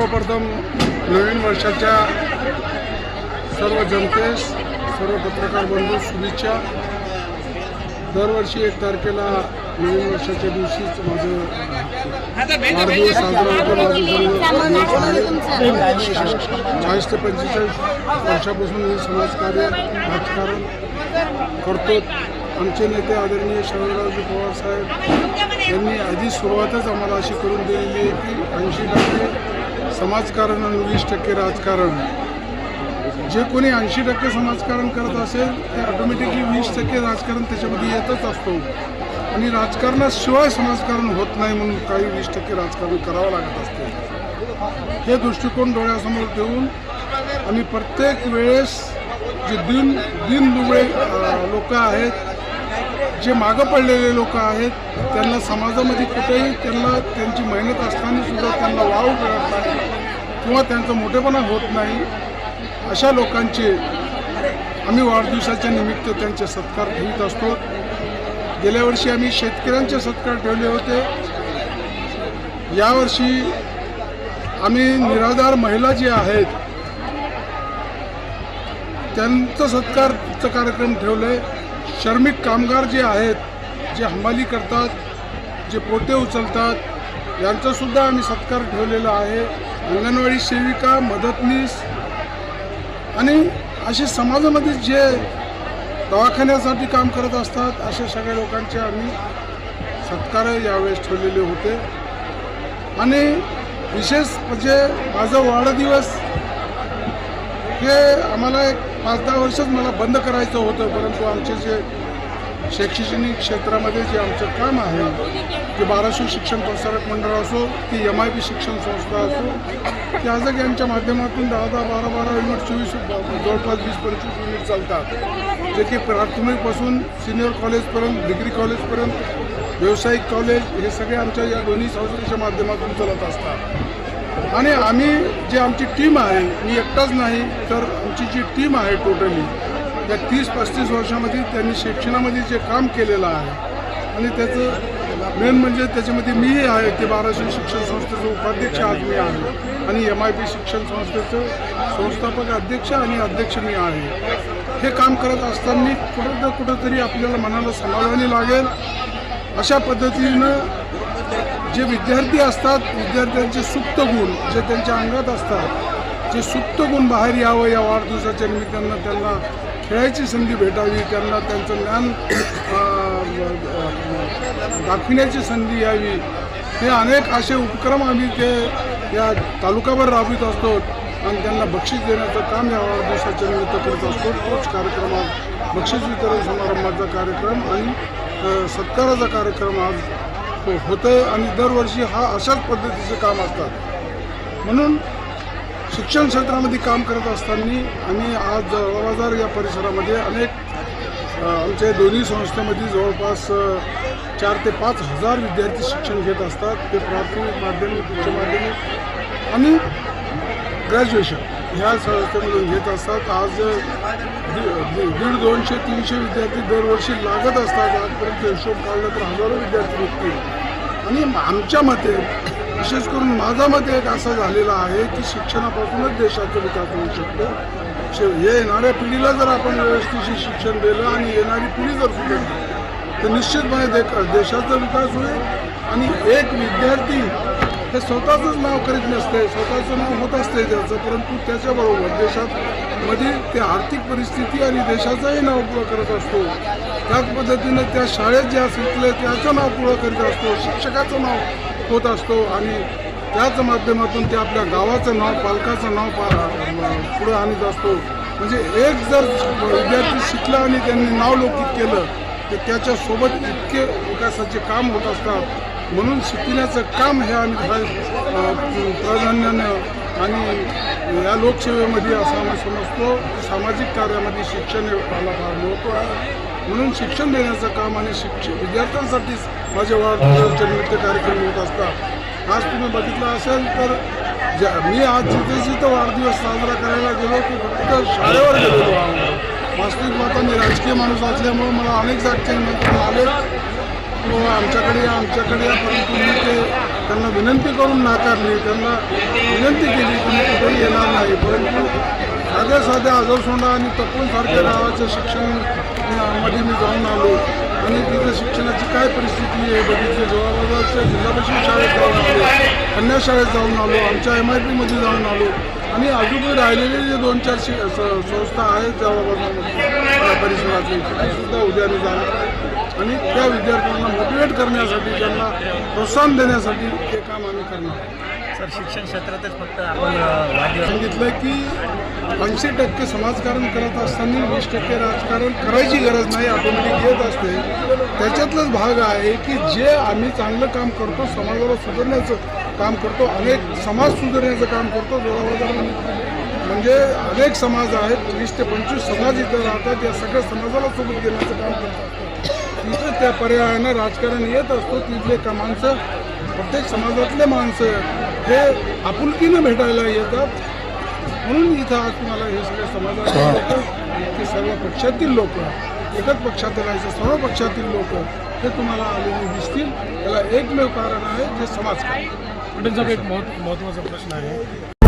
सर्वप्रथम नवीन वर्षाच्या सर्व जनतेस, सर्व पत्रकार बंधू शुभेच्छा। दरवर्षी 1 तारखेला नवीन वर्षाच्या दिवशीच माझं वाढदिवस साजरा होतो। 40 ते 45 वर्षापासून मी समाजकार्य राजकारण करतो। आमचे नेते आदरणीय शरदरावजी पवार साहेब यांनी आधी सुरुवातच आम्हाला अशी करून दिलेली आहे की 80% समाजकारण आणि 20% राजकारण। जे कोणी 80% समाजकारण करत असेल ते ऑटोमॅटिकली 20% राजकारण त्याच्यामध्ये येतच असतो आणि राजकारणाशिवाय समाजकारण होत नाही, म्हणून काही 20% राजकारण करावं लागत असते। हे दृष्टिकोन डोळ्यासमोर ठेवून आम्ही प्रत्येक वेळेस जे दिनदुबळे लोक आहेत, जे मागं पडलेले लोक आहेत, त्यांना समाजामध्ये कुठेही त्यांची मेहनत असताना सुद्धा त्यांना वाव मिळत नाही किंवा त्यांचा मोठेपणा होत नाही, अशा लोकांचे आम्ही वाढदिवसाच्या निमित्त त्यांचे सत्कार ठेवत असतो। गेल्या वर्षी आम्ही शेतकऱ्यांचे सत्कार ठेवले होते। यावर्षी आम्ही निराधार महिला जे आहेत त्यांचा सत्कारचा कार्यक्रम ठेवले। श्रमिक कामगार जे आहेत, जे हमाली करतात, जे पोते उचलतात, यांचासुद्धा आम्ही सत्कार ठेवलेला आहे। अंगणवाडी सेविका, मदतनीस आणि असे समाजामध्ये जे दवाखान्यासाठी काम करत असतात अशा सगळ्या लोकांचे आम्ही सत्कार यावेळेस ठेवलेले होते। आणि विशेष म्हणजे माझा वाढदिवस हे आम्हाला एक 5-10 वर्षच मला बंद करायचं होतं, परंतु आमचे जे शैक्षणिक क्षेत्रामध्ये जे आमचं काम आहे, ते बाराशे शिक्षण प्रसारक मंडळ असो, ती MIP शिक्षण संस्था असो, त्या आज यांच्या माध्यमातून 10-10, 12-12 युनिट, 24 जवळपास 20-25 युनिट चालतात, जे की प्राथमिकपासून सिनियर कॉलेजपर्यंत, डिग्री कॉलेजपर्यंत, व्यावसायिक कॉलेज, हे सगळे आमच्या या दोन्ही संस्थेच्या माध्यमातून चालत असतात। आणि आम्ही जे आमची टीम आहे, मी एकटाच नाही तर आमची जी टीम आहे टोटली त्या 30-35 वर्षामध्ये त्यांनी शिक्षणामध्ये जे काम केलेलं आहे आणि त्याचं मेन म्हणजे त्याच्यामध्ये मीही आहे, ते बाराशे शिक्षण संस्थेचं उपाध्यक्ष आज मी आहे आणि MIP शिक्षण संस्थेचं संस्थापक अध्यक्ष आणि अध्यक्ष मी आहे। हे काम करत असताना कुठं ना कुठंतरी आपल्याला मनाला समाधानी लागेल अशा पद्धतीनं जे विद्यार्थी असतात, विद्यार्थ्यांचे सुप्त गुण जे त्यांच्या अंगात असतात, जे सुप्त गुण बाहेर यावं, या वाढदिवसाच्या निमित्तानं त्यांना खेळायची संधी भेटावी, त्यांना त्यांचं ज्ञान दाखविण्याची संधी यावी, हे अनेक असे उपक्रम आम्ही ते या तालुकाभर राबवित असतो आणि त्यांना बक्षीस देण्याचं काम या वाढदिवसाच्या निमित्त करत असतो। तोच कार्यक्रम आज बक्षीस वितरण समारंभाचा कार्यक्रम आणि सत्काराचा कार्यक्रम आज होतं आणि दरवर्षी हा अशाच पद्धतीचे काम असतात। म्हणून शिक्षण क्षेत्रामध्ये काम करत असताना आम्ही आज जवळबाजार या परिसरामध्ये अनेक आमच्या दोन्ही संस्थेमध्ये जवळपास 4 ते 5 हजार विद्यार्थी शिक्षण घेत असतात। ते प्राथमिक, माध्यमिक, उच्च माध्यमिक आणि ग्रॅज्युएशन ह्या संस्थेमधून घेत असतात। आज 150-200-300 विद्यार्थी दरवर्षी लागत असतात। आजपर्यंत हिशोब काढला तर हजारो विद्यार्थी निघतील आणि आमच्या मते, विशेष करून माझा मते एक असा झालेला आहे की शिक्षणापासूनच देशाचा विकास होऊ शकतो। येणाऱ्या पिढीला जर आपण व्यवस्थित शिक्षण दिलं आणि येणारी पिढी जर सुधारली तर निश्चितपणे देशाचा विकास होईल। आणि एक विद्यार्थी हे स्वतःचंच नाव करीत नसते, स्वतःचं नाव होत असते त्याचं, परंतु त्याच्याबरोबर देशामध्ये ते आर्थिक परिस्थिती आणि देशाचंही नाव पुढं करत असतो। त्याच पद्धतीनं त्या शाळेत ज्या शिकले त्याचं नाव पुढं करीत असतो, शिक्षकाचं नाव होत असतो आणि त्याच माध्यमातून ते आपल्या गावाचं नाव, पालकाचं नाव पुढं आणत असतो। म्हणजे एक जर विद्यार्थी शिकला आणि त्यांनी नाव लौकिक केलं तर त्याच्यासोबत इतके विकासाचे काम होत असतात। म्हणून शिकण्याचं काम हे आम्ही प्राधान्यानं आणि या लोकसेवेमध्ये असं आम्ही समजतो। सामाजिक कार्यामध्ये शिक्षण याला फार महत्त्व आहे, म्हणून शिक्षण देण्याचं काम आणि विद्यार्थ्यांसाठीच माझे वाढदिवसाच्या निमित्त कार्यक्रम होत असतात। आज तुम्ही बघितलं असेल तर मी आज जिथं वाढदिवस साजरा करायला गेलो की फक्त शाळेवर गेलेलो आहे। वास्तविक आता मी राजकीय माणूस असल्यामुळे मला अनेक जागचे निमंत्रण आले, तो आमच्याकडे या परंतु मी ते त्यांना विनंती करून नाकारली. त्यांना विनंती केली की मी कुठेही येणार नाही. परंतु साध्या आजरसोंडा आणि तपोनसारख्या गावाचं शिक्षण मध्ये मी जाऊन आलो आणि तिथं शिक्षणाची काय परिस्थिती आहे बघितली. जवळपासच्या जिल्हा परिषद शाळेत जाऊन आलो, कन्या शाळेत जाऊन आलो, आमच्या MIT मध्ये जाऊन आलो आणि अजून राहिलेले जे 2-4 संस्था आहेत जवळपास परिसरातले सुद्धा उद्या मी जाणार आहे आणि त्या विद्यार्थ्यांना मोटिवेट करण्यासाठी, त्यांना प्रोत्साहन देण्यासाठी हे काम आम्ही करणार. सर, शिक्षण क्षेत्रातच फक्त आपण सांगितलं की 80% समाजकारण करत असताना 20% राजकारण करायची गरज नाही, ऑटोमॅटिक येत असते. त्याच्यातलाच भाग आहे की जे आम्ही चांगलं काम करतो, समाजाला सुधारण्याचं काम करतो, अनेक समाज सुधारण्याचं काम करतो. म्हणजे अनेक समाज आहेत, 20 ते 25 समाज इथं राहतात. या सगळ्या समाजाला सोबत घेण्याचं काम करतात. तिथं त्या पर्यायानं राजकारण येत असतो. तिथले का माणसं, प्रत्येक समाजातले माणसं हे आपुलकीनं भेटायला येतात. म्हणून इथं आज तुम्हाला हे सगळे समाजाचे लोक, की सर्व पक्षातील लोक, एकच पक्षातील राहायचं, सर्व पक्षातील लोक हे तुम्हाला आलेले दिसतील. त्याला एकमेव कारण आहे जे समाजकारण. एक महत्त्वाचा प्रश्न आहे.